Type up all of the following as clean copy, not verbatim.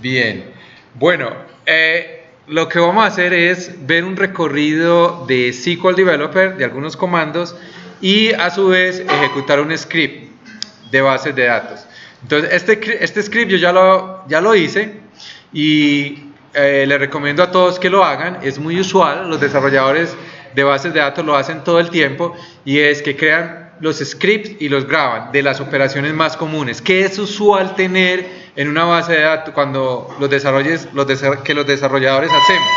Bien. Bueno, lo que vamos a hacer es ver un recorrido de SQL Developer, de algunos comandos, y a su vez ejecutar un script de bases de datos. Entonces, este script yo ya lo hice y le recomiendo a todos que lo hagan. Es muy usual, los desarrolladores de bases de datos lo hacen todo el tiempo, y es que crean los scripts y los graban de las operaciones más comunes. ¿Qué es usual tener en una base de datos cuando los desarrolladores hacemos?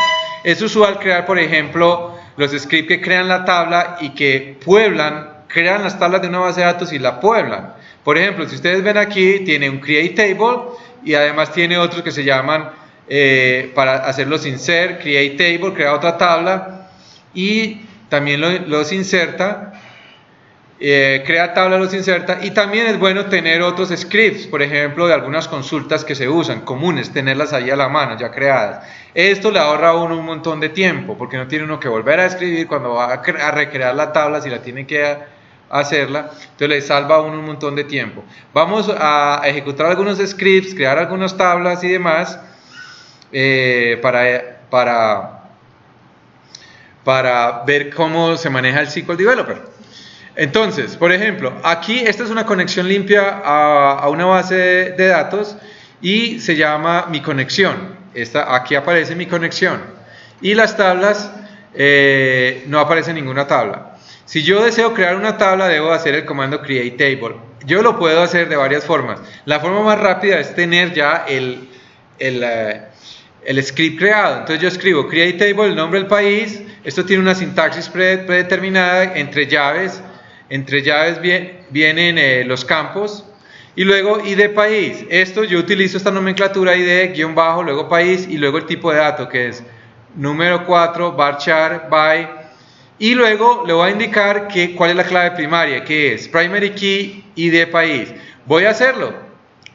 Es usual crear, por ejemplo, los scripts que crean la tabla y que crean las tablas de una base de datos y la pueblan. Por ejemplo, si ustedes ven aquí, tiene un create table y además tiene otros que se llaman, para hacer los insert, create table, crea otra tabla, y también los inserta. Crea tabla, los inserta, y también es bueno tener otros scripts, por ejemplo, de algunas consultas que se usan, comunes, tenerlas ahí a la mano, ya creadas. Esto le ahorra a uno un montón de tiempo, porque no tiene uno que volver a escribir cuando va a recrear la tabla, si la tiene que hacerla, entonces le salva a uno un montón de tiempo. Vamos a ejecutar algunos scripts, crear algunas tablas y demás, para ver cómo se maneja el SQL Developer. Entonces, por ejemplo, aquí esta es una conexión limpia a una base de datos y se llama mi conexión. Aquí aparece mi conexión y las tablas, no aparece ninguna tabla. Si yo deseo crear una tabla, debo hacer el comando create table. Yo lo puedo hacer de varias formas. La forma más rápida es tener ya el script creado. Entonces yo escribo create table, el nombre del país. Esto tiene una sintaxis predeterminada. Entre llaves vienen los campos, y luego ID país. Esto yo utilizo esta nomenclatura ID, guión bajo, luego país, y luego el tipo de dato, que es número 4, varchar, by, y luego le voy a indicar cuál es la clave primaria, que es primary key ID país. Voy a hacerlo,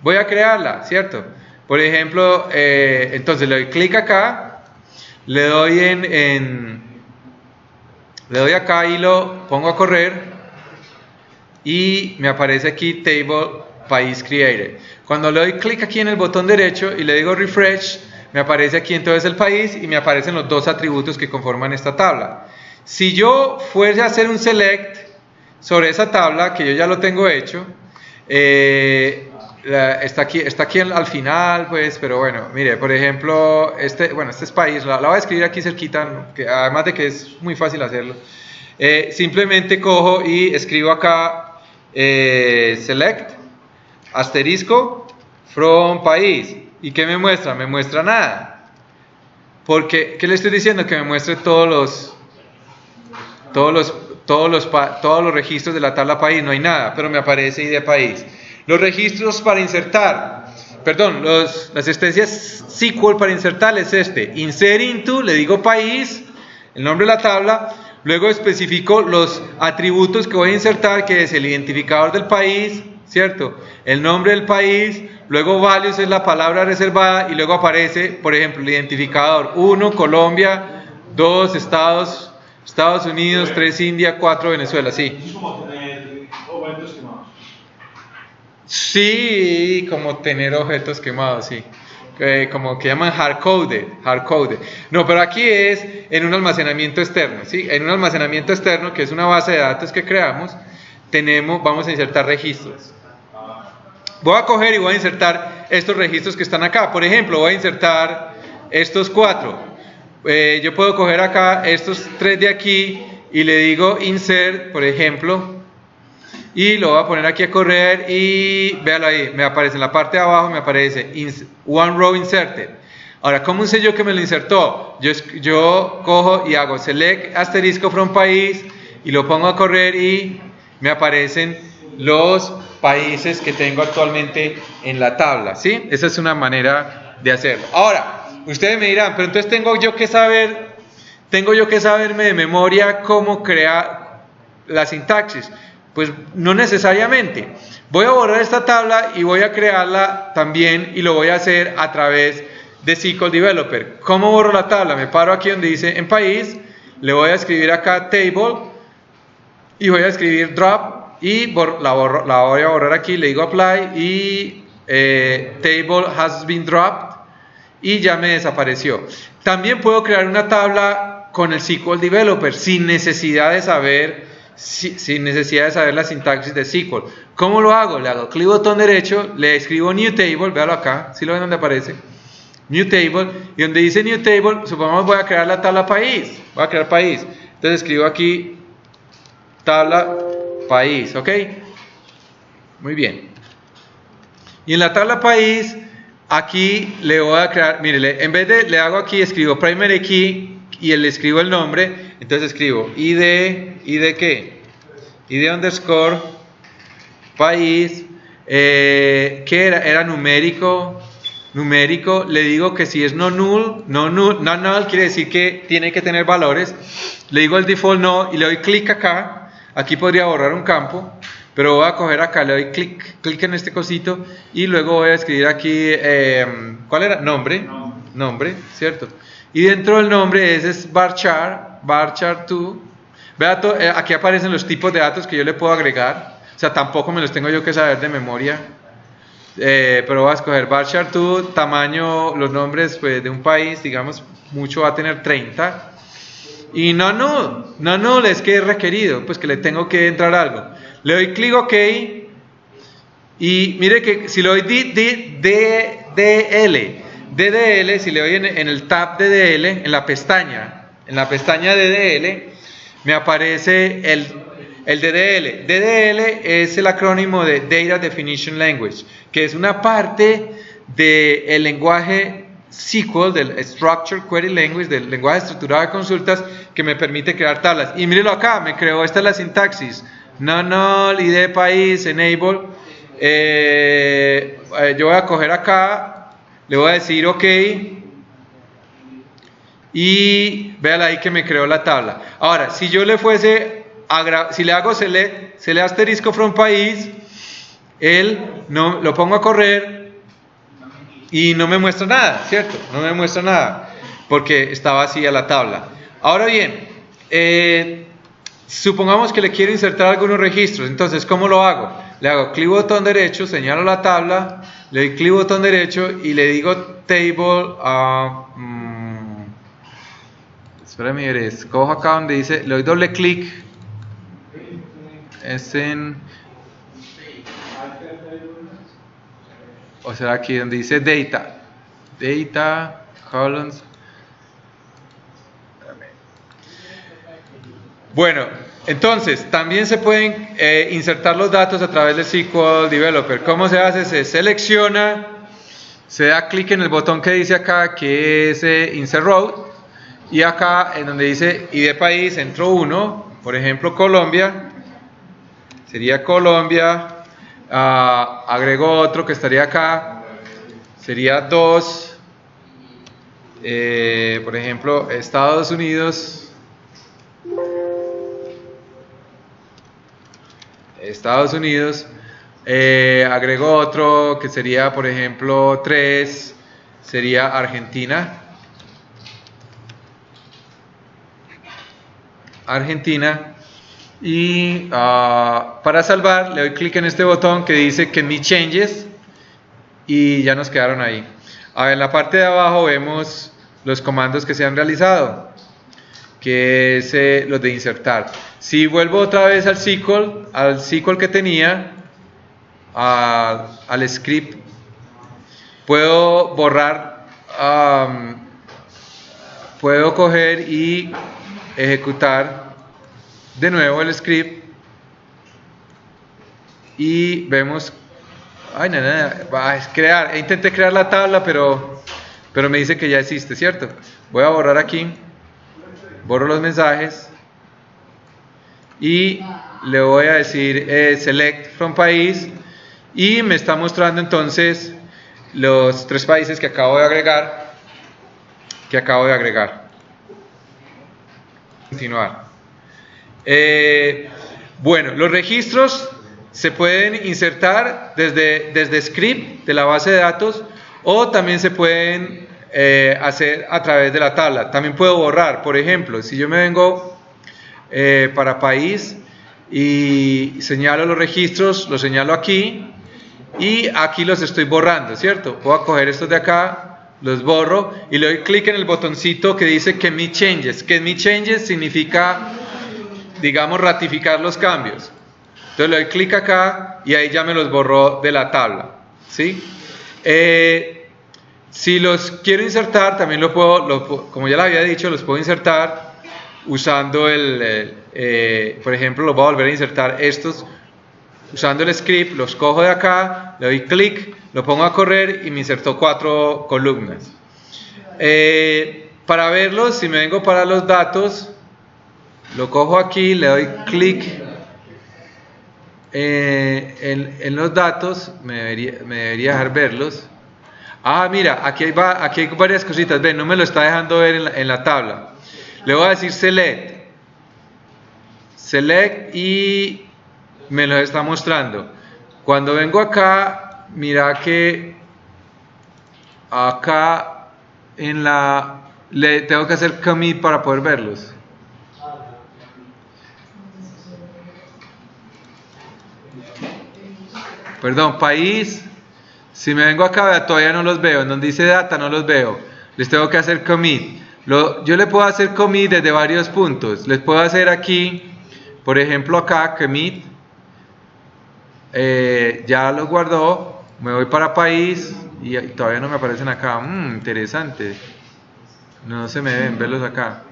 voy a crearla, ¿cierto? Por ejemplo, entonces le doy clic acá, le doy le doy acá y lo pongo a correr, y me aparece aquí table país created. Cuando le doy clic aquí en el botón derecho y le digo refresh, me aparece aquí entonces el país y me aparecen los dos atributos que conforman esta tabla. Si yo fuese a hacer un select sobre esa tabla, que yo ya lo tengo hecho, está aquí al final, pues, pero bueno, mire, por ejemplo, este es país, la voy a escribir aquí cerquita, además de que es muy fácil hacerlo. Simplemente cojo y escribo acá select asterisco from país, y ¿qué me muestra? Me muestra nada, porque ¿qué le estoy diciendo? Que me muestre todos los registros de la tabla país. No hay nada, pero me aparece ID país. Los registros para insertar, perdón, las extensiones SQL para insertar es insert into, le digo país, el nombre de la tabla. Luego especifico los atributos que voy a insertar, que es el identificador del país, ¿cierto? El nombre del país, luego values es la palabra reservada, y luego aparece, por ejemplo, el identificador 1, Colombia, 2, Estados Unidos, 3, India, 4, Venezuela, sí. Es como tener objetos quemados. Sí, como tener objetos quemados, sí. Como que llaman hard-coded. No, pero aquí es en un almacenamiento externo, ¿sí? En un almacenamiento externo, que es una base de datos que creamos, vamos a insertar registros. Voy a coger y voy a insertar estos registros que están acá. Por ejemplo, voy a insertar estos 4. Yo puedo coger acá estos 3 de aquí y le digo insert, por ejemplo, y lo voy a poner aquí a correr, y véalo ahí, me aparece en la parte de abajo, me aparece one row inserted. Ahora, ¿cómo sé yo que me lo insertó? Yo cojo y hago select asterisco from país y lo pongo a correr, y me aparecen los países que tengo actualmente en la tabla, ¿sí? Esa es una manera de hacerlo. Ahora, ustedes me dirán, pero entonces tengo yo que saberme de memoria cómo crear la sintaxis. Pues no necesariamente. Voy a borrar esta tabla y voy a crearla también, y lo voy a hacer a través de SQL Developer. ¿Cómo borro la tabla? Me paro aquí donde dice en país, le voy a escribir acá table y voy a escribir drop, y la voy a borrar aquí, le digo apply, y table has been dropped, y ya me desapareció. También puedo crear una tabla con el SQL Developer sin necesidad de saber la sintaxis de SQL. ¿Cómo lo hago? Le hago clic botón derecho, le escribo New Table, véalo acá, ¿sí lo ven donde aparece? New Table, y donde dice New Table, supongamos voy a crear la tabla país, voy a crear país, entonces escribo aquí tabla país, ¿ok? Muy bien. Y en la tabla país, aquí le voy a crear, mire, en vez de, le hago aquí, escribo primary key, y le escribo el nombre, entonces escribo id ¿qué? id underscore país, ¿qué era? Era numérico, le digo que si es no null quiere decir que tiene que tener valores, le digo el default no y le doy clic acá, aquí podría borrar un campo, pero voy a coger acá, le doy clic en este cosito y luego voy a escribir aquí, ¿cuál era? Nombre, ¿cierto? Y dentro del nombre ese es varchar 2. Vea, aquí aparecen los tipos de datos que yo le puedo agregar, o sea, tampoco me los tengo yo que saber de memoria, pero voy a escoger varchar 2, tamaño, los nombres pues, de un país, digamos, mucho va a tener 30, y no es que es requerido, pues que le tengo que entrar algo. Le doy clic OK, y mire que si le doy DDL, si le doy en el tab DDL, en la pestaña DDL, me aparece el DDL. DDL es el acrónimo de Data Definition Language, que es una parte del lenguaje SQL, del Structured Query Language, del lenguaje estructurado de consultas, que me permite crear tablas. Y mírelo acá, me creó, esta es la sintaxis, null, id país, enable. Yo voy a coger acá, le voy a decir OK, y véala ahí que me creó la tabla. Ahora, si yo le fuese si le hago select asterisco from país, él no lo pongo a correr y no me muestra nada, ¿cierto? No me muestra nada porque está vacía la tabla. Ahora bien, supongamos que le quiero insertar algunos registros, entonces ¿cómo lo hago? Le hago clic botón derecho, señalo la tabla, le doy clic botón derecho y le digo table, espérame, escojo acá donde dice, le doy doble clic, es en, o sea aquí donde dice data, columns. Bueno, entonces también se pueden insertar los datos a través de SQL Developer. ¿Cómo se hace? Se selecciona, se da clic en el botón que dice acá que es Insert Row, y acá en donde dice ID país entro uno, por ejemplo Colombia, sería Colombia, agrego otro que estaría acá, sería 2, por ejemplo Estados Unidos, agrego otro que sería por ejemplo 3, sería Argentina, y para salvar le doy clic en este botón que dice que me changes y ya nos quedaron ahí. En la parte de abajo vemos los comandos que se han realizado, que es los de insertar. Si vuelvo otra vez al SQL que tenía, al script, puedo borrar, puedo coger y ejecutar de nuevo el script y vemos, intenté crear la tabla pero me dice que ya existe, ¿cierto? Voy a borrar aquí, borro los mensajes y le voy a decir select from país y me está mostrando entonces los 3 países que acabo de agregar. Continuar. Bueno, los registros se pueden insertar desde script de la base de datos o también se pueden hacer a través de la tabla. También puedo borrar, por ejemplo, si yo me vengo para país y señalo los registros, los señalo aquí y aquí los estoy borrando, ¿cierto? Voy a coger estos de acá, los borro y le doy clic en el botoncito que dice Commit Changes. Commit Changes significa, digamos, ratificar los cambios. Entonces le doy clic acá y ahí ya me los borró de la tabla, ¿sí? Si los quiero insertar, también lo puedo, como ya le había dicho, los puedo insertar usando por ejemplo, los voy a volver a insertar estos usando el script. Los cojo de acá, le doy clic, lo pongo a correr y me insertó 4 columnas. Para verlos, si me vengo para los datos, lo cojo aquí, le doy clic en los datos, me debería dejar verlos. Ah, mira, aquí hay varias cositas. Ven, no me lo está dejando ver en la tabla. Le voy a decir select y me lo está mostrando. Cuando vengo acá, mira que acá le tengo que hacer commit para poder verlos. Perdón, país. Si me vengo acá, todavía no los veo. En donde dice data no los veo. Les tengo que hacer commit. Yo le puedo hacer commit desde varios puntos. Les puedo hacer aquí, por ejemplo acá, commit. Ya los guardó. Me voy para país y todavía no me aparecen acá. Interesante. No se me ven, verlos acá.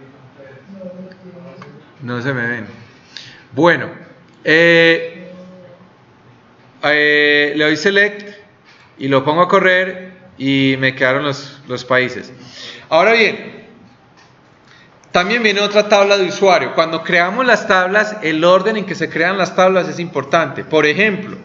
No se me ven. Bueno, le doy select y lo pongo a correr y me quedaron los países. Ahora bien, también viene otra tabla de usuario. Cuando creamos las tablas, el orden en que se crean las tablas es importante. Por ejemplo,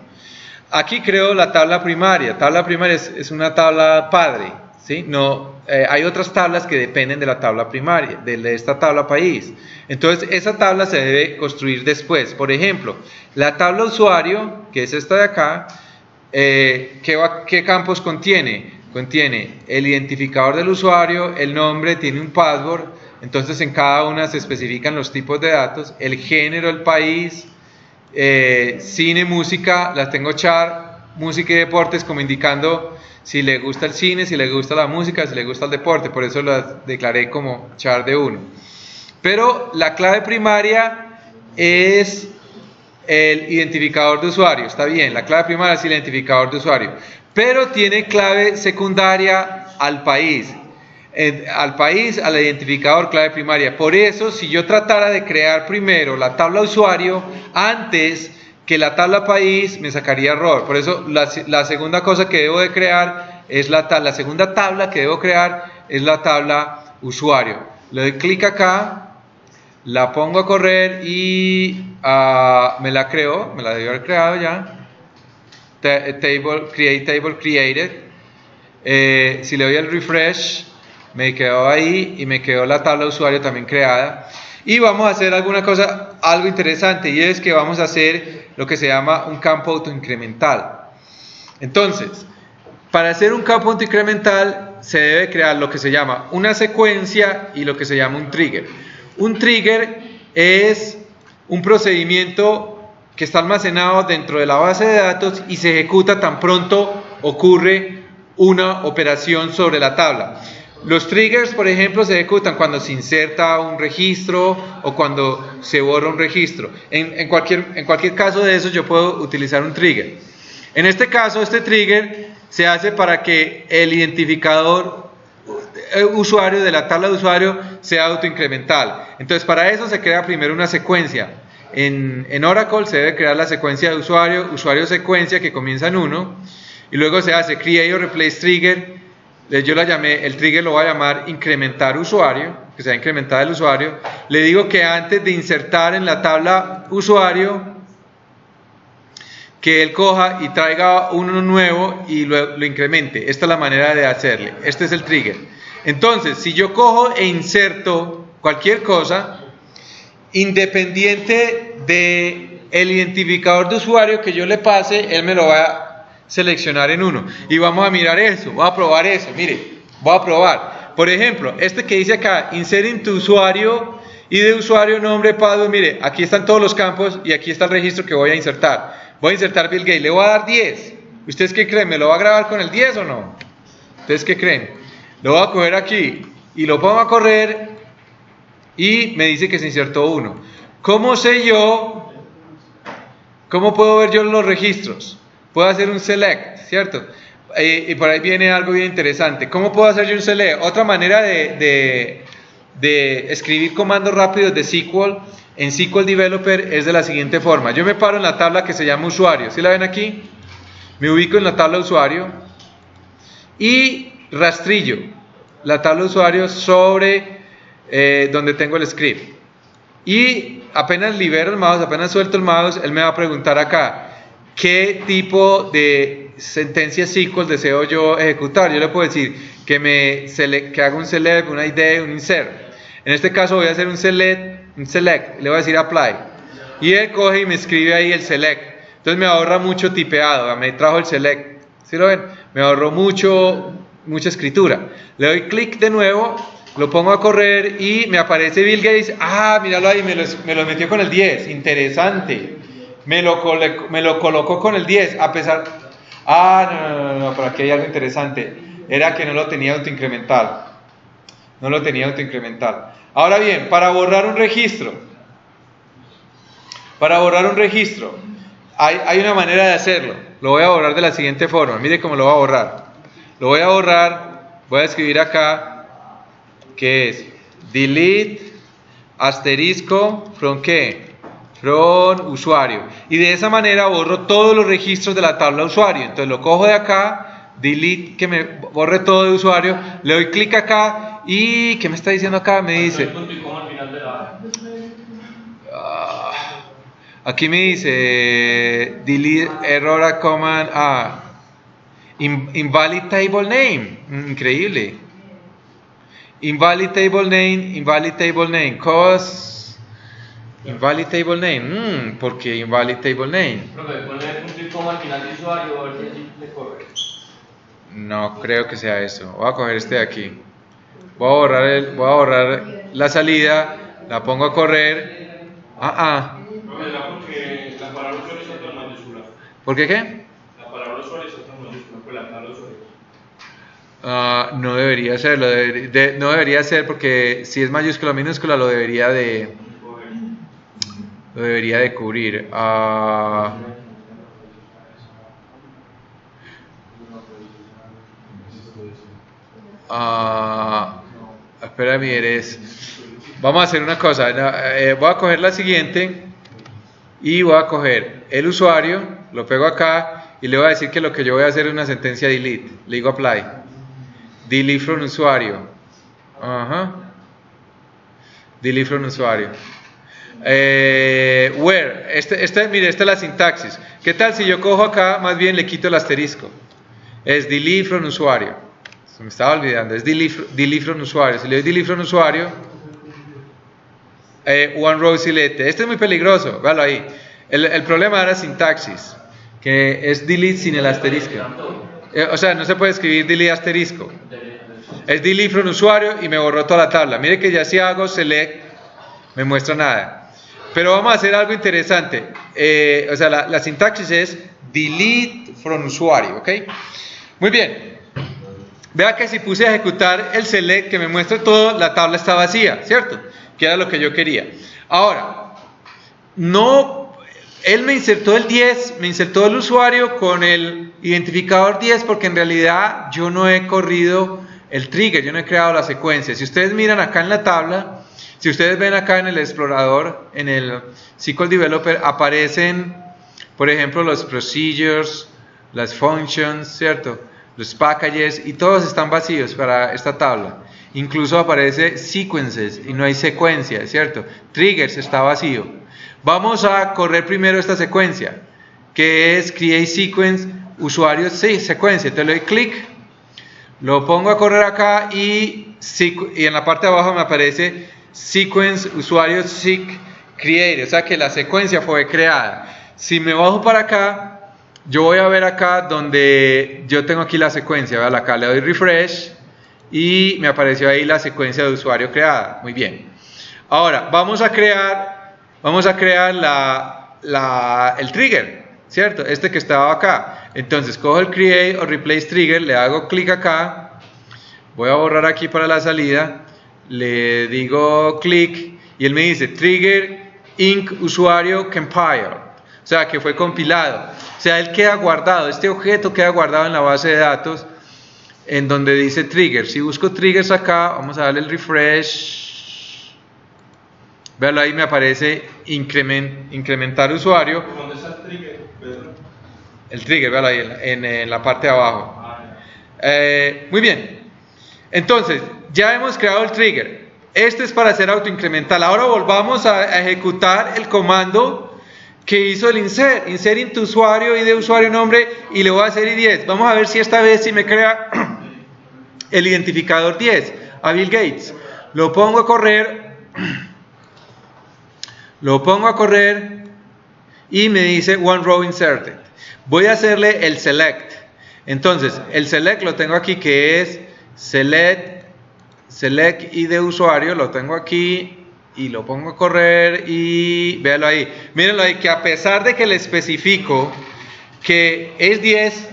aquí creo la tabla primaria. Tabla primaria es una tabla padre, ¿sí? No, hay otras tablas que dependen de la tabla primaria, de esta tabla país. Entonces, esa tabla se debe construir después. Por ejemplo, la tabla usuario, que es esta de acá, ¿qué campos contiene? Contiene el identificador del usuario, el nombre, tiene un password. Entonces en cada una se especifican los tipos de datos, el género, el país, cine, música, las tengo char, música y deportes como indicando si le gusta el cine, si le gusta la música, si le gusta el deporte, por eso las declaré como char de 1. Pero la clave primaria es el identificador de usuario, está bien, la clave primaria es el identificador de usuario, pero tiene clave secundaria al país. Al identificador clave primaria. Por eso, si yo tratara de crear primero la tabla usuario antes que la tabla país, me sacaría error. Por eso la segunda cosa que debo de crear es la segunda tabla que debo crear es la tabla usuario. Le doy clic acá, la pongo a correr y me la creo, me la debió haber creado ya. Create table created. Si le doy el refresh, me quedó ahí y me quedó la tabla usuario también creada. Y vamos a hacer algo interesante, y es que vamos a hacer lo que se llama un campo autoincremental. Entonces, para hacer un campo autoincremental se debe crear lo que se llama una secuencia y lo que se llama un trigger. Un trigger es un procedimiento que está almacenado dentro de la base de datos y se ejecuta tan pronto ocurre una operación sobre la tabla. Los triggers, por ejemplo, se ejecutan cuando se inserta un registro o cuando se borra un registro. En cualquier caso de eso yo puedo utilizar un trigger. En este caso, este trigger se hace para que el identificador usuario de la tabla de usuario sea autoincremental. Entonces, para eso se crea primero una secuencia. En Oracle se debe crear la secuencia de usuario secuencia que comienza en 1 y luego se hace create o replace trigger. Yo la llamé, el trigger lo voy a llamar incrementar usuario, que sea incrementar el usuario. Le digo que antes de insertar en la tabla usuario, que él coja y traiga uno nuevo y lo incremente. Esta es la manera de hacerle. Este es el trigger. Entonces, si yo cojo e inserto cualquier cosa, independiente del identificador de usuario que yo le pase, él me lo va a seleccionar en 1 y vamos a mirar eso, voy a probar eso. Mire, voy a probar, por ejemplo, este que dice acá, insert en tu usuario y de usuario, nombre, password. Mire, aquí están todos los campos y aquí está el registro que voy a insertar. Voy a insertar Bill Gates, le voy a dar 10. ¿Ustedes qué creen? ¿Me lo va a grabar con el 10 o no? ¿Ustedes qué creen? Lo voy a coger aquí y lo pongo a correr y me dice que se insertó uno. ¿Cómo sé yo? ¿Cómo puedo ver yo los registros? Puedo hacer un select, ¿cierto? Y por ahí viene algo bien interesante. ¿Cómo puedo hacer yo un select? Otra manera de escribir comandos rápidos de SQL en SQL Developer es de la siguiente forma. Yo me paro en la tabla que se llama usuario. ¿Sí la ven aquí? Me ubico en la tabla usuario y rastrillo la tabla usuario sobre donde tengo el script. Y apenas libero el mouse, apenas suelto el mouse, él me va a preguntar acá qué tipo de sentencia SQL deseo yo ejecutar. Yo le puedo decir que haga un select, una ID, un insert. En este caso voy a hacer un select, le voy a decir apply. Y él coge y me escribe ahí el select. Entonces me ahorra mucho tipeado, me trajo el select. ¿Sí lo ven? Me ahorró mucha escritura. Le doy clic de nuevo, lo pongo a correr y me aparece Bill Gates. Ah, míralo ahí, me lo metió con el 10. Interesante. Me lo colocó con el 10, a pesar... Ah, no, pero aquí hay algo interesante. Era que no lo tenía autoincremental. No lo tenía autoincremental. Ahora bien, para borrar un registro, hay una manera de hacerlo. Lo voy a borrar de la siguiente forma. Mire cómo lo voy a borrar. Lo voy a borrar, voy a escribir acá, que es delete asterisco from ¿qué? From usuario. Y de esa manera borro todos los registros de la tabla usuario. Entonces lo cojo de acá, delete, que me borre todo de usuario, le doy clic acá y ¿qué me está diciendo acá? Me dice... Aquí me dice delete error a command invalid table name. Increíble. Invalid table name, cause invalid table name. ¿Por qué invalid table name? Ponle punto y coma al final de usuario a ver si le corre. No creo que sea eso. Voy a coger este de aquí. Voy a borrar la salida, la pongo a correr. Porque la palabra usuario está en mayúscula. ¿Por qué? La palabra usuario está en mayúscula, pues la palabra usuario. No debería serlo, no debería ser porque si es mayúscula o minúscula lo debería de cubrir. Espera, vamos a hacer una cosa. Voy a coger la siguiente y voy a coger el usuario, lo pego acá y le voy a decir que lo que yo voy a hacer es una sentencia delete. Le digo apply. Delete from usuario. Delete from usuario. Where. Mire, esta es la sintaxis. ¿Qué tal si yo cojo acá, más bien le quito el asterisco? Es delete from usuario. Se me estaba olvidando. Es delete from usuario. Si le doy delete from usuario, one row select. Este es muy peligroso. Véalo ahí. El problema era sintaxis, que es delete sin el asterisco. O sea, no se puede escribir delete asterisco. Es delete from usuario y me borró toda la tabla. Mire que ya si hago select, me muestra nada. Pero vamos a hacer algo interesante. O sea, la sintaxis es delete from usuario, ¿ok? Muy bien. Vea que si puse a ejecutar el select que me muestra todo, la tabla está vacía, ¿cierto? Que era lo que yo quería. Ahora, él me insertó el 10, me insertó el usuario con el identificador 10 porque en realidad yo no he corrido el trigger, yo no he creado la secuencia. Si ustedes miran acá en la tabla, si ustedes ven acá en el explorador, en el SQL Developer, aparecen, por ejemplo, los procedures, las functions, ¿cierto? Los packages, y todos están vacíos para esta tabla. Incluso aparece sequences y no hay secuencia, ¿cierto? Triggers está vacío. Vamos a correr primero esta secuencia, que es create sequence, usuario secuencia. Entonces le doy clic, lo pongo a correr acá y en la parte de abajo me aparece sequence, usuario seq, create, o sea que la secuencia fue creada. Si me bajo para acá, yo voy a ver acá donde yo tengo aquí la secuencia, ¿verdad? Acá le doy refresh y me apareció ahí la secuencia de usuario creada. Muy bien. Ahora vamos a crear el trigger, ¿cierto? Este que estaba acá. Entonces cojo el create o replace trigger, le hago clic acá, Voy a borrar aquí para la salida, le digo clic y él me dice trigger inc usuario compile, o sea que fue compilado, o sea él queda guardado, este objeto queda guardado en la base de datos en donde dice trigger. Si busco triggers acá, vamos a darle el refresh, véalo ahí, me aparece incrementar usuario. ¿Dónde está el trigger, Pedro? El trigger, véalo ahí en la parte de abajo. Muy bien, entonces ya hemos creado el trigger. Este es para hacer autoincremental. Ahora volvamos a ejecutar el comando que hizo el insert into usuario, id usuario, nombre, y le voy a hacer i10. Vamos a ver si esta vez me crea el identificador 10 a Bill Gates. Lo pongo a correr y me dice one row inserted. Voy a hacerle el select. Entonces el select lo tengo aquí, que es select id usuario, lo tengo aquí y lo pongo a correr y véalo ahí, mírenlo ahí, que a pesar de que le especifico que es 10,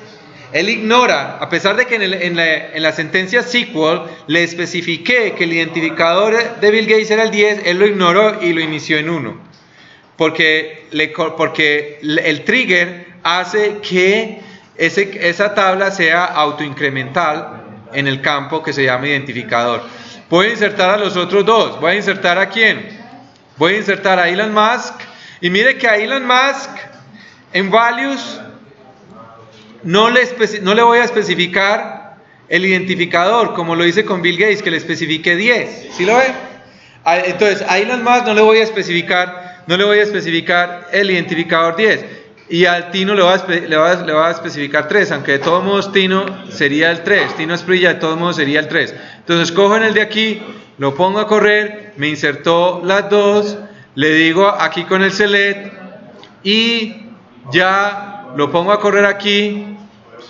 él ignora, a pesar de que en la sentencia SQL le especifiqué que el identificador de Bill Gates era el 10, él lo ignoró y lo inició en 1, porque el trigger hace que esa tabla sea autoincremental en el campo que se llama identificador. Voy a insertar a los otros dos. Voy a insertar ¿a quién? Voy a insertar a Elon Musk. Y mire que a Elon Musk en values no le voy a especificar el identificador como lo hice con Bill Gates, que le especifique 10. ¿Sí lo ven? Entonces a Elon Musk no le voy a especificar el identificador 10. Y al Tino le va a especificar 3, aunque de todos modos Tino sería el 3, Tino Asprilla de todos modos sería el 3. Entonces cojo en el de aquí, lo pongo a correr, me insertó las dos, le digo aquí con el select y ya lo pongo a correr aquí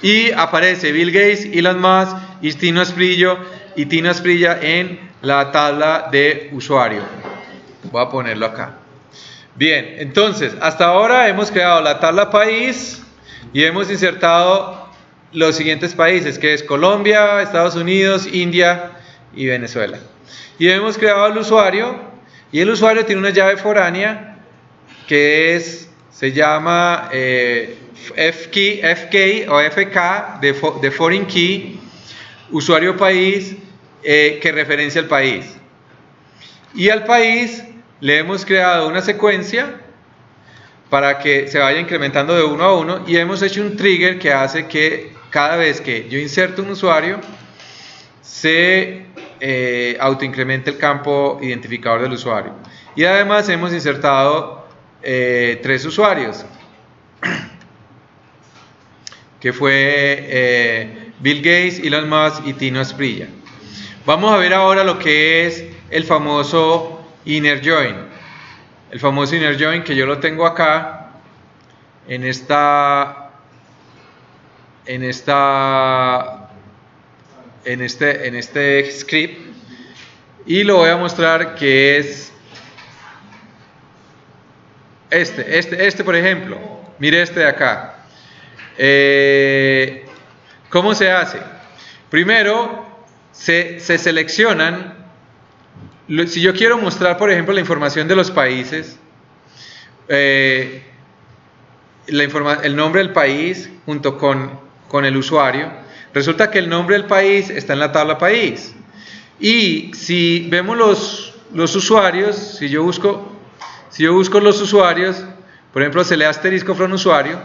y aparece Bill Gates, Elon Musk y Tino Asprilla en la tabla de usuario. Voy a ponerlo acá. Bien, entonces, hasta ahora hemos creado la tabla país y hemos insertado los siguientes países, que es Colombia, Estados Unidos, India y Venezuela. Y hemos creado el usuario, y el usuario tiene una llave foránea que se llama FK o FK de Foreign Key, usuario país, que referencia al país. Y al país le hemos creado una secuencia para que se vaya incrementando de 1 a 1 y hemos hecho un trigger que hace que cada vez que yo inserto un usuario se autoincremente el campo identificador del usuario. Y además hemos insertado 3 usuarios, que fue Bill Gates, Elon Musk y Tino Asprilla. Vamos a ver ahora lo que es el famoso inner join. El famoso inner join, que yo lo tengo acá en este script, y lo voy a mostrar, que es este por ejemplo. Mire este de acá. ¿Cómo se hace? Primero se seleccionan. Si yo quiero mostrar, por ejemplo, la información de los países, el nombre del país junto con el usuario, resulta que el nombre del país está en la tabla país. Y si vemos los usuarios, si yo busco los usuarios, por ejemplo, se le asterisco from usuario,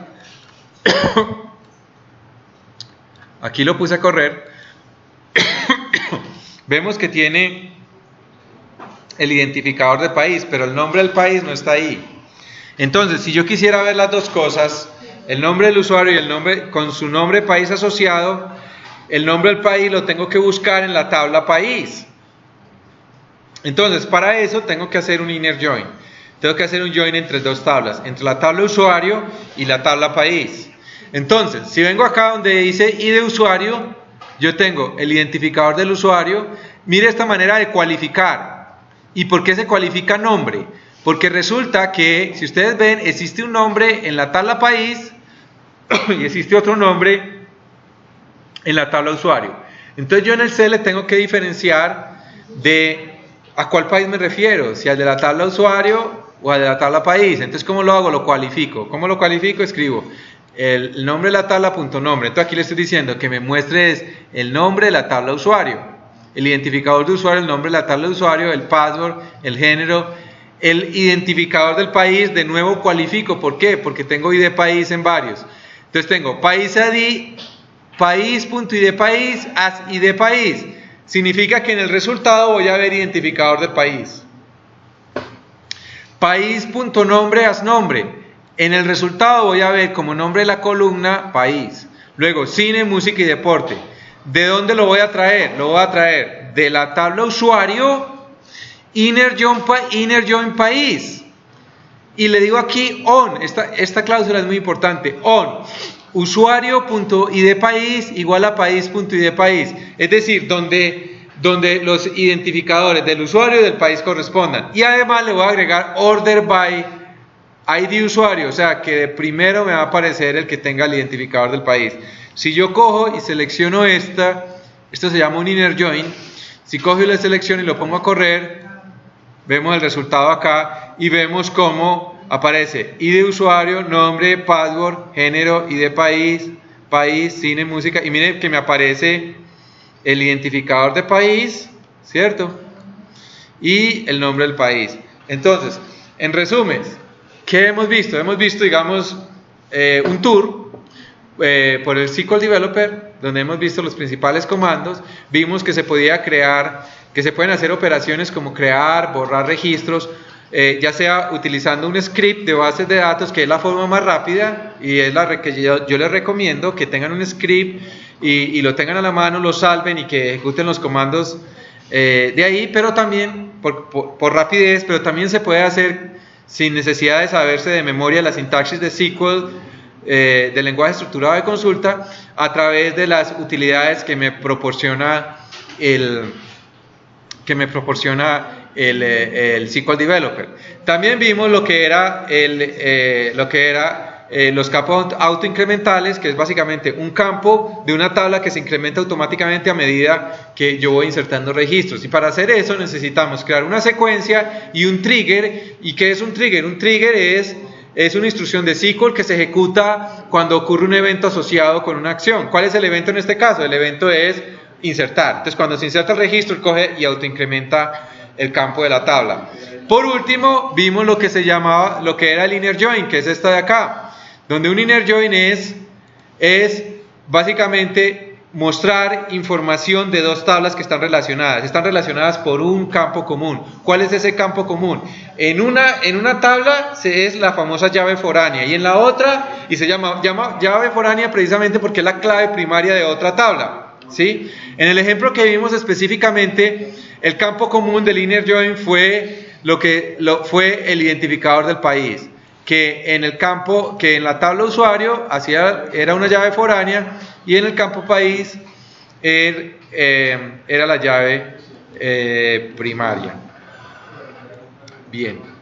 aquí lo puse a correr, vemos que tiene el identificador de país, pero el nombre del país no está ahí. Entonces, si yo quisiera ver las dos cosas, el nombre del usuario y el nombre con su nombre país asociado, el nombre del país lo tengo que buscar en la tabla país. Entonces, para eso tengo que hacer un inner join. Tengo que hacer un join entre dos tablas, entre la tabla usuario y la tabla país. Entonces, si vengo acá donde dice ID usuario, yo tengo el identificador del usuario. Mire esta manera de cualificar. ¿Y por qué se cualifica nombre? Porque resulta que, si ustedes ven, existe un nombre en la tabla país y existe otro nombre en la tabla usuario. Entonces yo en el C le tengo que diferenciar de a cuál país me refiero, si al de la tabla usuario o al de la tabla país. Entonces, ¿cómo lo hago? Lo cualifico. ¿Cómo lo cualifico? Escribo el nombre de la tabla, punto nombre. Entonces aquí le estoy diciendo que me muestre el nombre de la tabla usuario, el identificador de usuario, el nombre de la tabla de usuario, el password, el género, el identificador del país. De nuevo cualifico. ¿Por qué? Porque tengo ID país en varios. Entonces tengo país ID, país.id país, as ID país. Significa que en el resultado voy a ver identificador de país. País.nombre as nombre. En el resultado voy a ver como nombre de la columna país. Luego cine, música y deporte. ¿De dónde lo voy a traer? Lo voy a traer de la tabla usuario, inner join país. Y le digo aquí on. Esta cláusula es muy importante. On. Usuario.id país igual a país.id país. Es decir, donde los identificadores del usuario y del país correspondan. Y además le voy a agregar order by ID usuario, o sea que de primero me va a aparecer el que tenga el identificador del país. Si yo cojo y selecciono esto se llama un inner join. Si cojo y lo selecciono y lo pongo a correr, vemos el resultado acá y vemos cómo aparece ID usuario, nombre, password, género, ID país, cine, música, y miren que me aparece el identificador de país, ¿cierto? Y el nombre del país. Entonces, en resumen, ¿qué hemos visto? Hemos visto, digamos, un tour por el SQL Developer, donde hemos visto los principales comandos. Vimos que se podía crear, que se pueden hacer operaciones como crear, borrar registros, ya sea utilizando un script de bases de datos, que es la forma más rápida y es la que yo les recomiendo, que tengan un script y lo tengan a la mano, lo salven y que ejecuten los comandos de ahí, pero también por rapidez, pero también se puede hacer sin necesidad de saberse de memoria la sintaxis de SQL, del lenguaje estructurado de consulta, a través de las utilidades que me proporciona el SQL Developer. También vimos lo que era los campos autoincrementales, que es básicamente un campo de una tabla que se incrementa automáticamente a medida que yo voy insertando registros. Y para hacer eso necesitamos crear una secuencia y un trigger. ¿Y qué es un trigger? Un trigger es una instrucción de SQL que se ejecuta cuando ocurre un evento asociado con una acción. ¿Cuál es el evento en este caso? El evento es insertar. Entonces, cuando se inserta el registro, él coge y autoincrementa el campo de la tabla. Por último, vimos lo que era el inner join, que es esta de acá, donde un inner join es básicamente mostrar información de dos tablas que están relacionadas por un campo común. ¿Cuál es ese campo común? En una tabla es la famosa llave foránea, y en la otra, y se llama llave foránea precisamente porque es la clave primaria de otra tabla, ¿sí? En el ejemplo que vimos específicamente, el campo común del inner join fue fue el identificador del país, que en la tabla usuario era una llave foránea, y en el campo país era la llave primaria. Bien.